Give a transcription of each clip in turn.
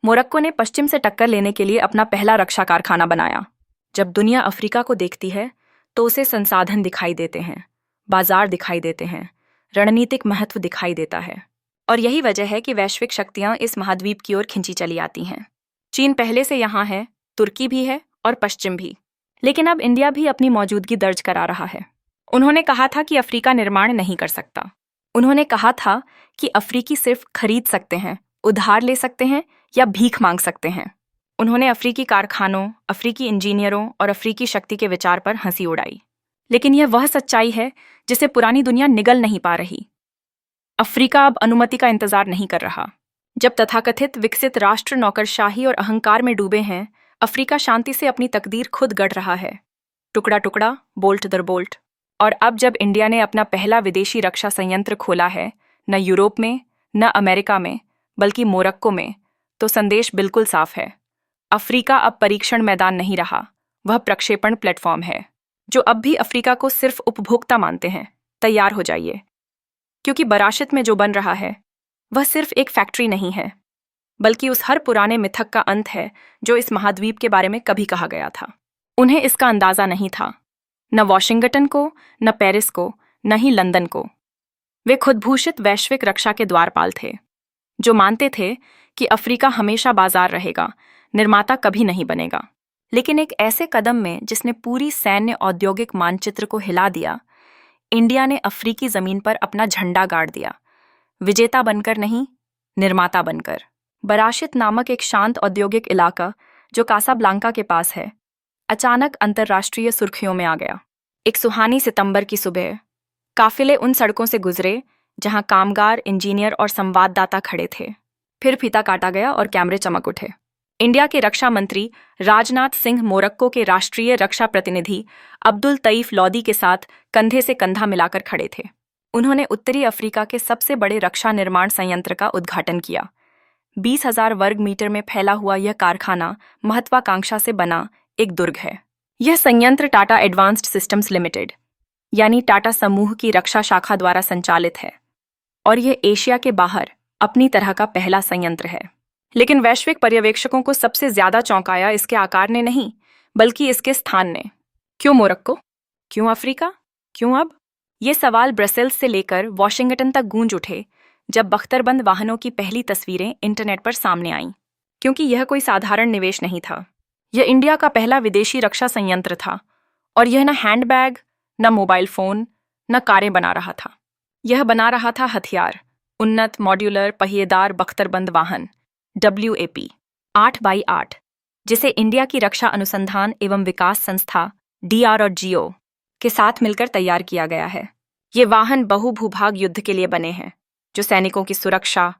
Morocco ने पश्चिम से टक्कर लेने के लिए अपना पहला रक्षा कारखाना बनाया। जब दुनिया अफ्रीका को देखती है तो उसे संसाधन दिखाई देते हैं, बाजार दिखाई देते हैं, रणनीतिक महत्व दिखाई देता है। और यही वजह है कि वैश्विक शक्तियां इस महाद्वीप की ओर खिंची चली आती हैं। चीन पहले से यहाँ है, तुर्की भी है और पश्चिम भी। लेकिन अब इंडिया भी अपनी मौजूदगी दर्ज करा रहा है। उन्होंने कहा था कि अफ्रीका निर्माण नहीं कर सकता। उन्होंने कहा था कि अफ्रीकी सिर्फ खरीद सकते हैं, उधार ले सकते हैं या भीख मांग सकते हैं। उन्होंने अफ्रीकी कारखानों, अफ्रीकी इंजीनियरों और अफ्रीकी शक्ति के विचार पर हंसी उड़ाई। लेकिन यह वह सच्चाई है जिसे पुरानी दुनिया निगल नहीं पा रही। अफ्रीका अब अनुमति का इंतजार नहीं कर रहा। जब तथाकथित विकसित राष्ट्र नौकरशाही और अहंकार में डूबे हैं, अफ्रीका शांति से अपनी तकदीर खुद गढ़ रहा है, टुकड़ा टुकड़ा, बोल्ट दर बोल्ट। और अब जब इंडिया ने अपना पहला विदेशी रक्षा संयंत्र खोला है, न यूरोप में न अमेरिका में बल्कि मोरक्को में, तो संदेश बिल्कुल साफ है। अफ्रीका अब परीक्षण मैदान नहीं रहा, वह प्रक्षेपण प्लेटफॉर्म है। जो अब भी अफ्रीका को सिर्फ उपभोक्ता मानते हैं, तैयार हो जाइए, क्योंकि बराशत में जो बन रहा है वह सिर्फ एक फैक्ट्री नहीं है, बल्कि उस हर पुराने मिथक का अंत है जो इस महाद्वीप के बारे में कभी कहा गया था। उन्हें इसका अंदाजा नहीं था, न वॉशिंगटन को, न पेरिस को, न ही लंदन को। वे खुदभूषित वैश्विक रक्षा के द्वारपाल थे, जो मानते थे कि अफ्रीका हमेशा बाजार रहेगा, निर्माता कभी नहीं बनेगा। लेकिन एक ऐसे कदम में जिसने पूरी सैन्य औद्योगिक मानचित्र को हिला दिया, इंडिया ने अफ्रीकी जमीन पर अपना झंडा गाड़ दिया, विजेता बनकर नहीं, निर्माता बनकर। बराशित नामक एक शांत औद्योगिक इलाका जो कासाब्लांका के पास है, अचानक अंतर्राष्ट्रीय सुर्खियों में आ गया। एक सुहानी सितंबर की सुबह काफिले उन सड़कों से गुजरे जहां कामगार, इंजीनियर और संवाददाता खड़े थे। फिर फीता काटा गया और कैमरे चमक उठे। इंडिया के रक्षा मंत्री राजनाथ सिंह मोरक्को के राष्ट्रीय रक्षा प्रतिनिधि अब्दुल तईफ लोदी के साथ कंधे से कंधा मिलाकर खड़े थे। उन्होंने उत्तरी अफ्रीका के सबसे बड़े रक्षा निर्माण संयंत्र का उद्घाटन किया। 20,000 वर्ग मीटर में फैला हुआ यह कारखाना महत्वाकांक्षा से बना एक दुर्ग है। यह संयंत्र टाटा एडवांस्ड सिस्टम्स लिमिटेड यानी टाटा समूह की रक्षा शाखा द्वारा संचालित है, और यह एशिया के बाहर अपनी तरह का पहला संयंत्र है। लेकिन वैश्विक पर्यवेक्षकों को सबसे ज्यादा चौंकाया इसके आकार ने नहीं, बल्कि इसके स्थान ने। क्यों मोरक्को? क्यों अफ्रीका? क्यों अब? ये सवाल ब्रसेल्स से लेकर वॉशिंगटन तक गूंज उठे जब बख्तरबंद वाहनों की पहली तस्वीरें इंटरनेट पर सामने आईं। क्योंकि यह कोई साधारण निवेश नहीं था, यह इंडिया का पहला विदेशी रक्षा संयंत्र था। और यह न हैंडबैग, न मोबाइल फोन, न कारें बना रहा था, यह बना रहा था हथियार, उन्नत मॉड्यूलर पहिएदार बख्तरबंद वाहन WAP 8x8, जिसे इंडिया की रक्षा अनुसंधान एवं विकास संस्था DRDO के साथ मिलकर तैयार किया गया है। ये वाहन बहुभूभाग युद्ध के लिए बने हैं, जो सैनिकों की सुरक्षा,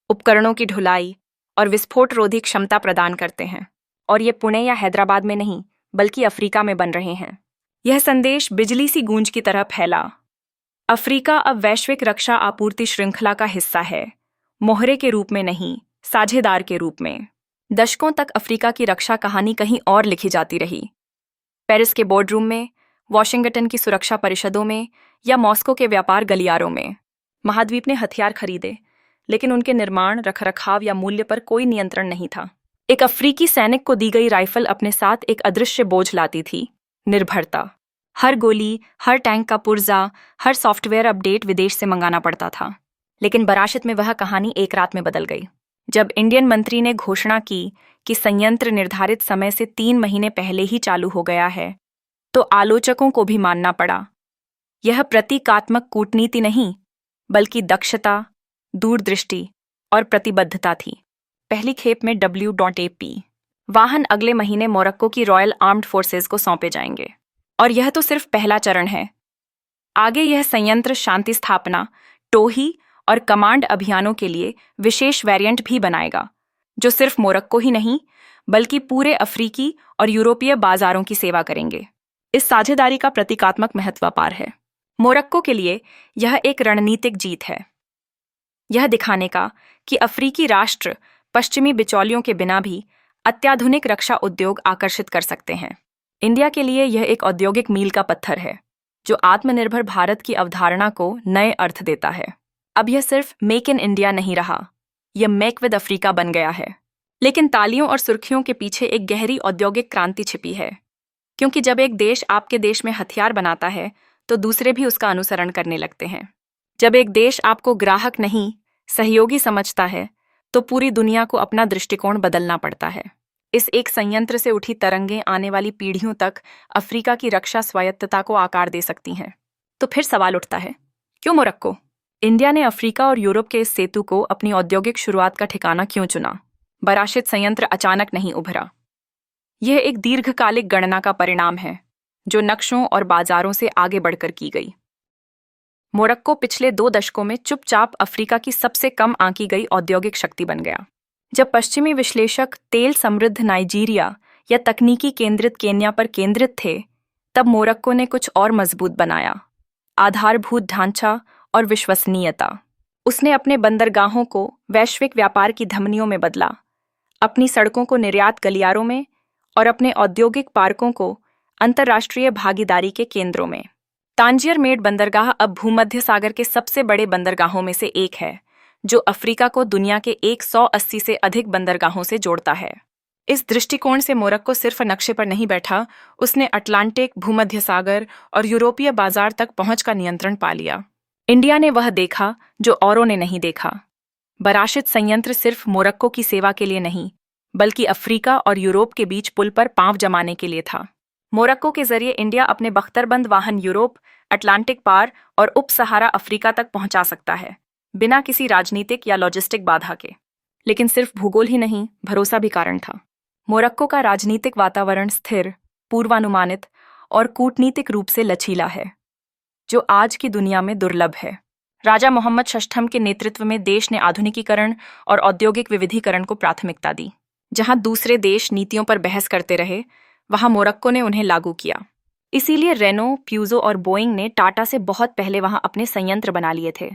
उपकरणों की ढुलाई और विस्फोट रोधी क्षमता प्रदान करते हैं। और ये पुणे या हैदराबाद में नहीं, बल्कि अफ्रीका में बन रहे हैं। यह संदेश बिजली सी गूंज की तरह फैला। अफ्रीका अब वैश्विक रक्षा आपूर्ति श्रृंखला का हिस्सा है, मोहरे के रूप में नहीं, साझेदार के रूप में। दशकों तक अफ्रीका की रक्षा कहानी कहीं और लिखी जाती रही, पेरिस के बोर्डरूम में, वॉशिंगटन की सुरक्षा परिषदों में या मॉस्को के व्यापार गलियारों में। महाद्वीप ने हथियार खरीदे, लेकिन उनके निर्माण, रखरखाव या मूल्य पर कोई नियंत्रण नहीं था। एक अफ्रीकी सैनिक को दी गई राइफल अपने साथ एक अदृश्य बोझ लाती थी, निर्भरता। हर गोली, हर टैंक का पुर्जा, हर सॉफ्टवेयर अपडेट विदेश से मंगाना पड़ता था। लेकिन बराशत में वह कहानी एक रात में बदल गई, जब इंडियन मंत्री ने घोषणा की कि संयंत्र निर्धारित समय से 3 महीने पहले ही चालू हो गया है, तो आलोचकों को भी मानना पड़ा। यह प्रतीकात्मक कूटनीति नहीं, बल्कि दक्षता, दूरदृष्टि और प्रतिबद्धता थी। पहली खेप में WAP वाहन अगले महीने मोरक्को की रॉयल आर्म्ड फोर्सेस को सौंपे जाएंगे। और यह तो सिर्फ पहला चरण है। आगे यह संयंत्र शांति स्थापना, टोही और कमांड अभियानों के लिए विशेष वेरिएंट भी बनाएगा, जो सिर्फ मोरक्को ही नहीं, बल्कि पूरे अफ्रीकी और यूरोपीय बाजारों की सेवा करेंगे। इस साझेदारी का प्रतीकात्मक महत्व अपार है। मोरक्को के लिए यह एक रणनीतिक जीत है, यह दिखाने का कि अफ्रीकी राष्ट्र पश्चिमी बिचौलियों के बिना भी अत्याधुनिक रक्षा उद्योग आकर्षित कर सकते हैं। इंडिया के लिए यह एक औद्योगिक मील का पत्थर है, जो आत्मनिर्भर भारत की अवधारणा को नए अर्थ देता है। अब यह सिर्फ मेक इन इंडिया नहीं रहा, यह मेक विद अफ्रीका बन गया है। लेकिन तालियों और सुर्खियों के पीछे एक गहरी औद्योगिक क्रांति छिपी है, क्योंकि जब एक देश आपके देश में हथियार बनाता है तो दूसरे भी उसका अनुसरण करने लगते हैं। जब एक देश आपको ग्राहक नहीं, सहयोगी समझता है, तो पूरी दुनिया को अपना दृष्टिकोण बदलना पड़ता है। इस एक संयंत्र से उठी तरंगें आने वाली पीढ़ियों तक अफ्रीका की रक्षा स्वायत्तता को आकार दे सकती हैं। तो फिर सवाल उठता है, क्यों मोरक्को? इंडिया ने अफ्रीका और यूरोप के इस सेतु को अपनी औद्योगिक शुरुआत का ठिकाना क्यों चुना? बराशित संयंत्र अचानक नहीं उभरा। यह एक दीर्घकालिक गणना का परिणाम है, जो नक्शों और बाजारों से आगे बढ़कर की गई। मोरक्को पिछले 2 दशकों में चुपचाप अफ्रीका की सबसे कम आंकी गई औद्योगिक शक्ति बन गया। जब पश्चिमी विश्लेषक तेल समृद्ध नाइजीरिया या तकनीकी केंद्रित केन्या पर केंद्रित थे, तब मोरक्को ने कुछ और मजबूत बनाया: आधारभूत ढांचा और विश्वसनीयता। उसने अपने बंदरगाहों को वैश्विक व्यापार की धमनियों में बदला, अपनी सड़कों को निर्यात गलियारों में और अपने औद्योगिक पार्कों को अंतर्राष्ट्रीय भागीदारी के केंद्रों में। तांजियर मेड बंदरगाह अब भूमध्य सागर के सबसे बड़े बंदरगाहों में से एक है, जो अफ्रीका को दुनिया के 180 से अधिक बंदरगाहों से जोड़ता है। इस दृष्टिकोण से मोरक्को सिर्फ नक्शे पर नहीं बैठा, उसने अटलांटिक, भूमध्य सागर और यूरोपीय बाजार तक पहुंच का नियंत्रण पा लिया। इंडिया ने वह देखा जो औरों ने नहीं देखा। बराशित संयंत्र सिर्फ मोरक्को की सेवा के लिए नहीं, बल्कि अफ्रीका और यूरोप के बीच पुल पर पांव जमाने के लिए था। मोरक्को के जरिए इंडिया अपने बख्तरबंद वाहन यूरोप, अटलांटिक पार और उप सहारा अफ्रीका तक पहुंचा सकता है, बिना किसी राजनीतिक या लॉजिस्टिक बाधा के। लेकिन सिर्फ भूगोल ही नहीं, भरोसा भी कारण था। मोरक्को का राजनीतिक वातावरण स्थिर, पूर्वानुमानित और कूटनीतिक रूप से लचीला है, जो आज की दुनिया में दुर्लभ है। राजा मोहम्मद षष्ठम के नेतृत्व में देश ने आधुनिकीकरण और औद्योगिक विविधीकरण को प्राथमिकता दी। जहां दूसरे देश नीतियों पर बहस करते रहे, वहां मोरक्को ने उन्हें लागू किया। इसीलिए रेनो, प्यूजो और बोइंग ने टाटा से बहुत पहले वहां अपने संयंत्र बना लिए थे।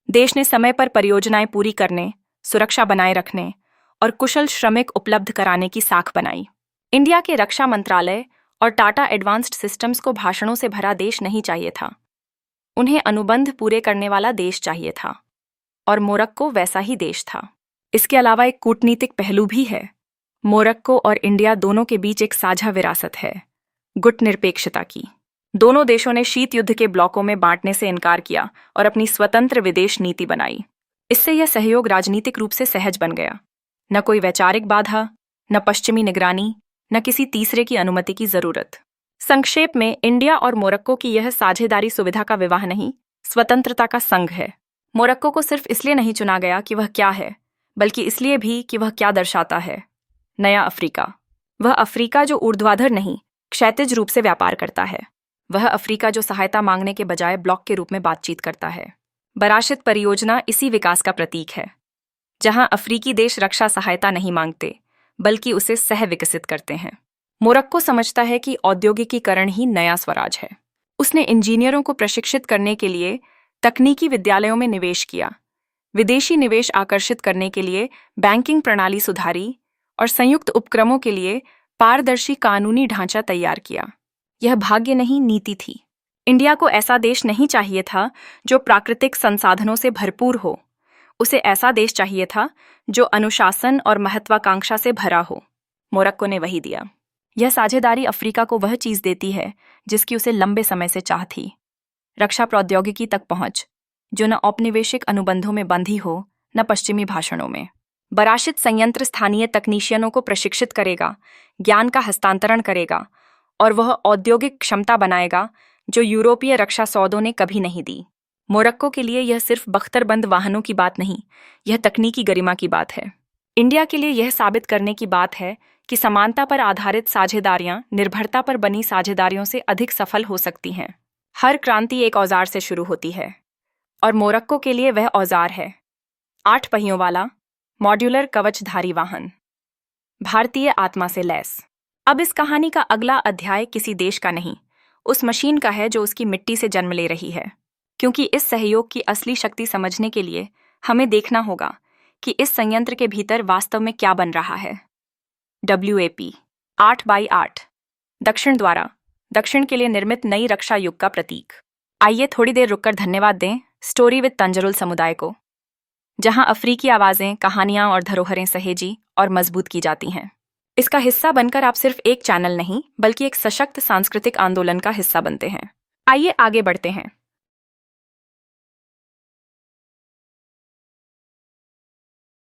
देश ने समय पर परियोजनाएं पूरी करने, सुरक्षा बनाए रखने और कुशल श्रमिक उपलब्ध कराने की साख बनाई। इंडिया के रक्षा मंत्रालय और टाटा एडवांस्ड सिस्टम्स को भाषणों से भरा देश नहीं चाहिए था, उन्हें अनुबंध पूरे करने वाला देश चाहिए था, और मोरक्को वैसा ही देश था। इसके अलावा एक कूटनीतिक पहलू भी है। मोरक्को और इंडिया दोनों के बीच एक साझा विरासत है, गुटनिरपेक्षता की। दोनों देशों ने शीत युद्ध के ब्लॉकों में बांटने से इनकार किया और अपनी स्वतंत्र विदेश नीति बनाई। इससे यह सहयोग राजनीतिक रूप से सहज बन गया। न कोई वैचारिक बाधा, न पश्चिमी निगरानी, न किसी तीसरे की अनुमति की जरूरत। संक्षेप में, इंडिया और मोरक्को की यह साझेदारी सुविधा का विवाह नहीं, स्वतंत्रता का संघ है। मोरक्को को सिर्फ इसलिए नहीं चुना गया कि वह क्या है, बल्कि इसलिए भी कि वह क्या दर्शाता है। नया अफ्रीका, वह अफ्रीका जो ऊर्ध्वाधर नहीं, क्षैतिज रूप से व्यापार करता है। वह अफ्रीका जो सहायता मांगने के बजाय ब्लॉक के रूप में बातचीत करता है। बराशित परियोजना इसी विकास का प्रतीक है, जहां अफ्रीकी देश रक्षा सहायता नहीं मांगते, बल्कि उसे सह विकसित करते हैं। मोरक्को समझता है कि औद्योगिकीकरण ही नया स्वराज है। उसने इंजीनियरों को प्रशिक्षित करने के लिए तकनीकी विद्यालयों में निवेश किया, विदेशी निवेश आकर्षित करने के लिए बैंकिंग प्रणाली सुधारी और संयुक्त उपक्रमों के लिए पारदर्शी कानूनी ढांचा तैयार किया। यह भाग्य नहीं, नीति थी। इंडिया को ऐसा देश नहीं चाहिए था जो प्राकृतिक संसाधनों से भरपूर हो। उसे ऐसा देश चाहिए था जो अनुशासन और महत्वाकांक्षा से भरा हो। मोरक्को ने वही दिया। यह साझेदारी अफ्रीका को वह चीज देती है जिसकी उसे लंबे समय से चाह थी: रक्षा प्रौद्योगिकी तक पहुंच, जो न औपनिवेशिक अनुबंधों में बंधी हो, न पश्चिमी भाषणों में। बराशित संयंत्र स्थानीय तकनीशियनों को प्रशिक्षित करेगा, ज्ञान का हस्तांतरण करेगा और वह औद्योगिक क्षमता बनाएगा जो यूरोपीय रक्षा सौदों ने कभी नहीं दी। मोरक्को के लिए यह सिर्फ बख्तरबंद वाहनों की बात नहीं, यह तकनीकी गरिमा की बात है। इंडिया के लिए यह साबित करने की बात है कि समानता पर आधारित साझेदारियां निर्भरता पर बनी साझेदारियों से अधिक सफल हो सकती हैं। हर क्रांति एक औजार से शुरू होती है, और मोरक्को के लिए वह औजार है 8 पहियों वाला मॉड्यूलर कवचधारी वाहन, भारतीय आत्मा से लैस। अब इस कहानी का अगला अध्याय किसी देश का नहीं, उस मशीन का है जो उसकी मिट्टी से जन्म ले रही है। क्योंकि इस सहयोग की असली शक्ति समझने के लिए हमें देखना होगा कि इस संयंत्र के भीतर वास्तव में क्या बन रहा है। WAP 8x8 दक्षिण द्वारा, दक्षिण के लिए निर्मित नई रक्षा युग का प्रतीक। आइए थोड़ी देर रुककर धन्यवाद दें स्टोरी विद तंजरुल समुदाय को, जहां अफ्रीकी आवाजें, कहानियां और धरोहरें सहेजी और मजबूत की जाती हैं। इसका हिस्सा बनकर आप सिर्फ एक चैनल नहीं, बल्कि एक सशक्त सांस्कृतिक आंदोलन का हिस्सा बनते हैं। आइए आगे बढ़ते हैं।